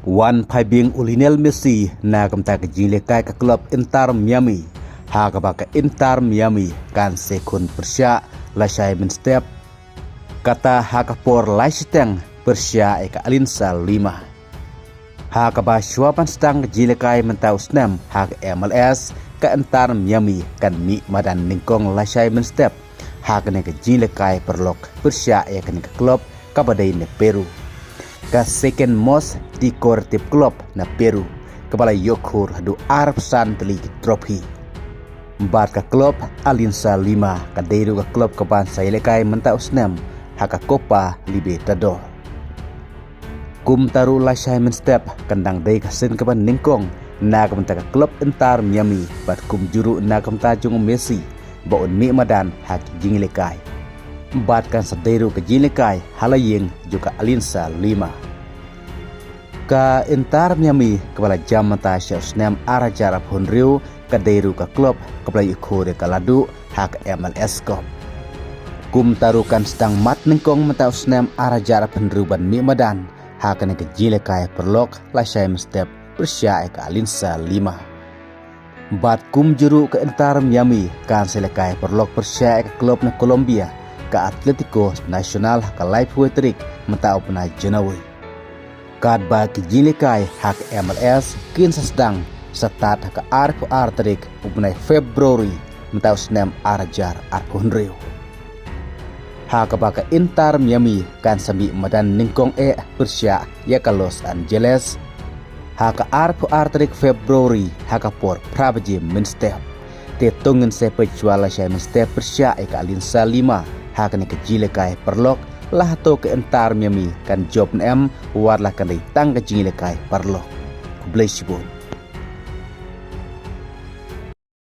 Wan Phaibing Lionel Messi na kamta ke jileka ke klub Inter Miami. Ha ka ba ke Inter Miami kan sekun Persia lasai min step. Kata ha ka por laisiteng Persia eka alinsa 5. Ha ka ba syuapan stang jileka mentau snam ha ke MLS ke Inter Miami kan mi madan ningkong lasai min step. Ha ke ne ke jileka perlok Persia eka ne ke klub kabadai ne Peru. Ka second most decorative club na Peru kepala yokur du Arab League trophy. Bat ka klub Alinsa 5 ka deiru ka klub kaban sailekai menta usnem haka Copa Libertador. Kum taru lasai men step kandang dei ka sen kaban ningkong na kamenta ka klub Inter Miami bat kum juru na kamta jung Messi baun mi madan hak jingilekai. Bat kan sadeiru ke jilikai halaying juga Alinsa 5. Ka Inter Miami kepala jam mata syosnem arah jarap honriu ke deiru ke klub kepala yukur ke ladu hak MLS Cup. Kum tarukan sedang mat nengkong mata usnem arah jarap honriu ban mi madan hak ne ke jilikai perlok lasai step Persia ke Alinsa 5. Bat kum juru ke Inter Miami kan selekai perlok Persia ke klub na Colombia ke Atletico Nacional ke Live Wetrik mentau pena Jenawi. Kad ba ke jilikai hak MLS kin sedang setat ke arku arterik upnai Februari mentau senem arjar arkunriu. Hak ba ke Inter Miami kan sami madan ningkong Persia ya ke Los Angeles. Hak arku arterik Februari hak por prabaji minstep. Te tungin se pejuala syai minstep Persia ke Alinsa 5. Hakan ke jilikai perlok lah to ke Inter Miami kan job nem warlah kan tang ke jilikai perlok. Kublai sibun.